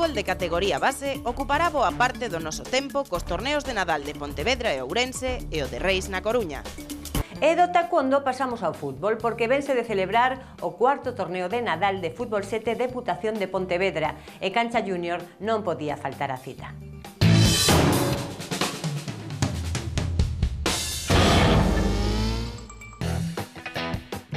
fútbol de categoría base ocupará boa parte do noso tempo cos torneos de Nadal de Pontevedra e Ourense e o de Reis na Coruña. E do taekwondo pasamos ao fútbol, porque vense de celebrar o cuarto torneo de Nadal de Fútbol 7 Deputación de Pontevedra e Cancha Júnior non podía faltar a cita.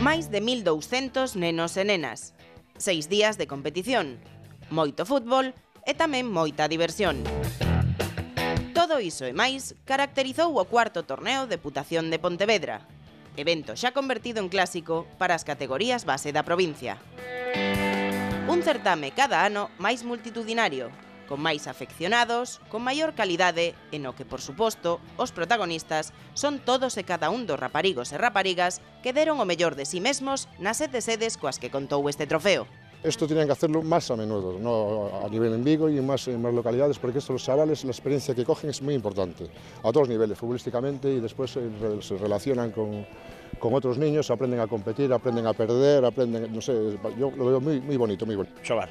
Máis de 1.200 nenos e nenas, 6 días de competición, moito fútbol e tamén moita diversión. Todo iso e máis caracterizou o cuarto torneo Deputación de Pontevedra, evento xa convertido en clásico para as categorías base da provincia. Un certame cada ano máis multitudinario, con máis afeccionados, con maior calidade e no que, por suposto, os protagonistas son todos e cada un dos raparigos e raparigas que deron o mellor de si mesmos nas 7 sedes coas que contou este trofeo. Esto tienen que hacerlo más a menudo, no a nivel en Vigo y en más localidades, porque esto los chavales, la experiencia que cogen es muy importante, a todos niveles, futbolísticamente, y después se relacionan con otros niños, aprenden a competir, aprenden a perder, aprenden, no sé, yo lo veo muy bonito, muy bonito. Xogar,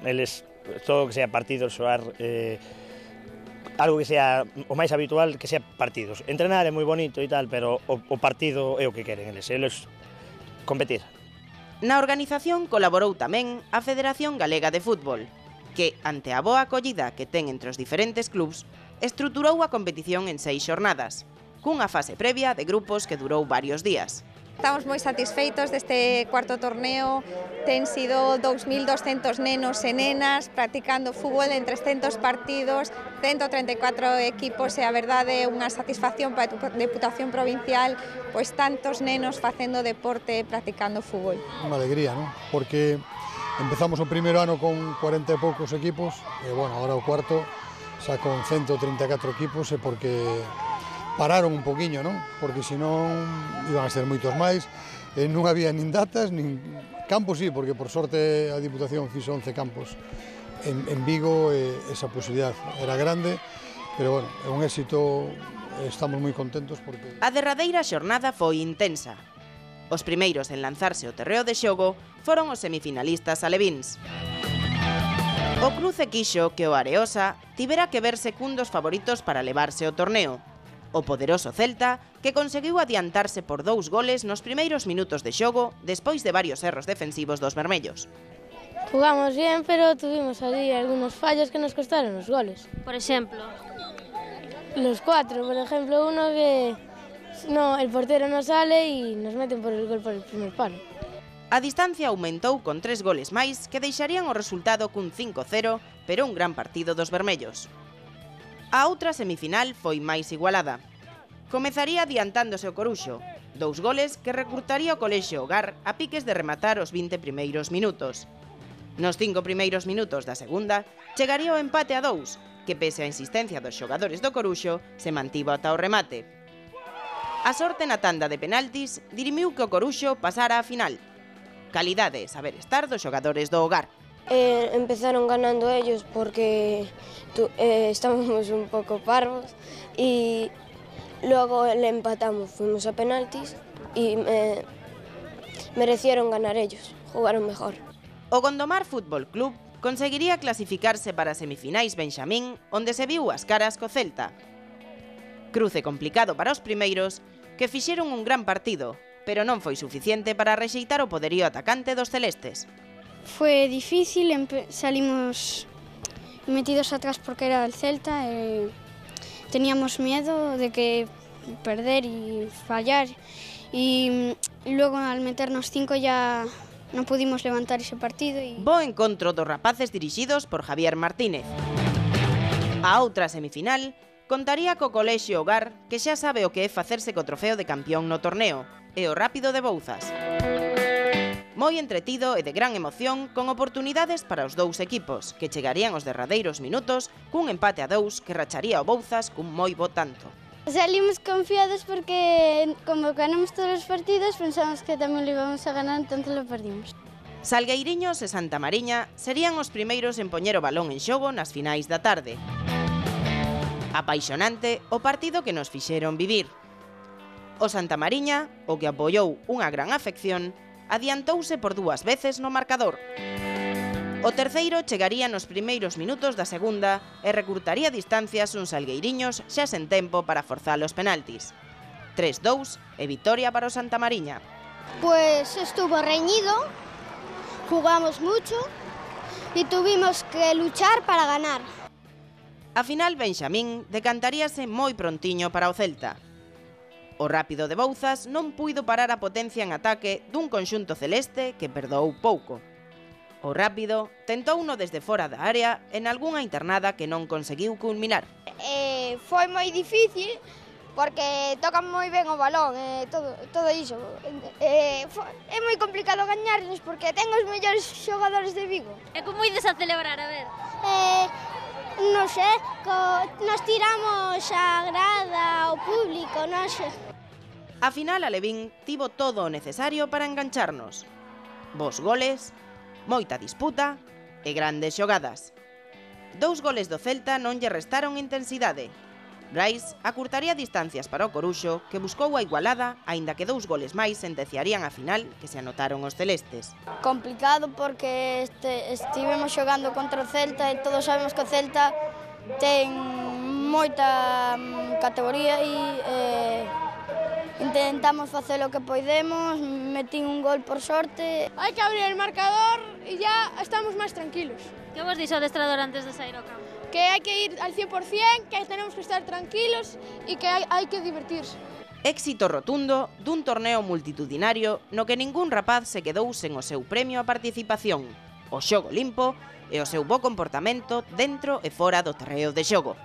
eles, todo que sea partidos, xogar, algo que sea o máis habitual, que sea partidos. Entrenar é moi bonito e tal, pero o partido é o que queren eles competir. Na organización colaborou tamén a Federación Galega de Fútbol, que, ante a boa acollida que ten entre os diferentes clubs, estruturou a competición en 6 xornadas, cunha fase previa de grupos que durou varios días. Estamos moi satisfeitos deste cuarto torneo, ten sido 2.200 nenos e nenas practicando fútbol en 300 partidos, 134 equipos e a verdade é unha satisfacción para a Deputación Provincial, pois tantos nenos facendo deporte e practicando fútbol. Unha alegría, non? Porque empezamos o primeiro ano con 40 e poucos equipos e, bueno, agora o cuarto xa con 134 equipos e porque pararon un poquinho, non? Porque senón iban a ser moitos máis, non había nin datas, nin campos, sí, porque por sorte a Diputación fixo 11 campos en Vigo, esa posibilidad era grande, pero bueno, é un éxito, estamos moi contentos porque... A derradeira xornada foi intensa. Os primeiros en lanzarse ao terreo de xogo foron os semifinalistas alevíns. O cruce quixo que o Areosa tivera que verse cun dos favoritos para levarse o torneo, o poderoso Celta, que conseguiu adiantarse por 2 goles nos primeiros minutos de xogo despois de varios erros defensivos dos vermellos. Jugamos bien, pero tuvimos ali algunos fallos que nos costaron os goles. Por exemplo? Los 4, por ejemplo, uno que no, el portero no sale y nos meten por el gol por el primer palo. A distancia aumentou con 3 goles máis que deixarían o resultado cun 5-0, pero un gran partido dos vermellos. A outra semifinal foi máis igualada. Comezaría adiantándose o Coruxo, 2 goles que recrutaría o Colexio Hogar a piques de rematar os 20 primeiros minutos. Nos 5 primeiros minutos da segunda, chegaría o empate a 2, que pese a insistencia dos xogadores do Coruxo, se mantivo ata o remate. A sorte na tanda de penaltis dirimiu que o Coruxo pasara á final. Calidade e saber estar dos xogadores do Hogar. Empezaron ganando ellos porque estábamos un poco parvos y luego le empatamos, fuimos a penaltis y merecieron ganar ellos, jugaron mejor. O Gondomar Fútbol Club conseguiría clasificarse para semifinais Benxamín, onde se viu as caras co Celta. Cruce complicado para os primeiros, que fixeron un gran partido, pero non foi suficiente para rexeitar o poderío atacante dos celestes. Fue difícil, salimos metidos atrás porque era el Celta, teníamos miedo de que perder y fallar y luego al meternos 5 ya no pudimos levantar ese partido. Bo encontro dos rapaces dirixidos por Javier Martínez. A outra semifinal contaría co Colexio Hogar, que xa sabe o que é facerse co trofeo de campeón no torneo, e o Rápido de Bouzas. Moi entretido e de gran emoción, con oportunidades para os 2 equipos, que chegarían aos derradeiros minutos cun empate a 2 que racharía o Bouzas cun moi bo tanto. Salimos confiados porque como ganamos todos os partidos pensamos que tamén lo íbamos a ganar, entonces lo perdimos. Salgueiriños e Santa Mariña serían os primeiros en poñer o balón en xogo nas finais da tarde. Apaixonante o partido que nos fixeron vivir. O Santa Mariña, o que apoiou unha gran afección, adiantouse por 2 veces no marcador. O terceiro chegaría nos primeiros minutos da segunda e recurtaría distancias uns salgueiriños xa sen tempo para forzar os penaltis. 3-2 e vitoria para o Santamariña. Pues estuvo reñido, jugamos mucho y tuvimos que luchar para ganar. A final, Benxamín decantaríase moi prontiño para o Celta. O Rápido de Bouzas non puido parar a potencia en ataque dun conxunto celeste que perdoou pouco. O Rápido tentou uno desde fora da área en algunha internada que non conseguiu culminar. Foi moi difícil porque tocan moi ben o balón, todo iso. É moi complicado gañarnos porque ten os mellores xogadores de Vigo. E como ides a celebrar, a ver? Non sei, nos tiramos a grada, o público, non sei. A final, Alevín tivo todo o necesario para engancharnos. Bos goles, moita disputa e grandes xogadas. 2 goles do Celta non lle restaron intensidade. Brais acurtaría distancias para o Coruxo, que buscou a igualada, aínda que 2 goles máis sentenciarían a final que se anotaron os celestes. Complicado porque estivemos xogando contra o Celta e todos sabemos que o Celta ten moita categoría e intentamos facer o que podemos, metín un gol por sorte. Hai que abrir el marcador e ya estamos máis tranquilos. Que vos dixo o adestrador antes de sair ao campo? Que hai que ir al 100%, que tenemos que estar tranquilos e que hai que divertirse. Éxito rotundo dun torneo multitudinario no que ningún rapaz se quedou sen o seu premio a participación, o xogo limpo e o seu bo comportamento dentro e fora do terreo de xogo.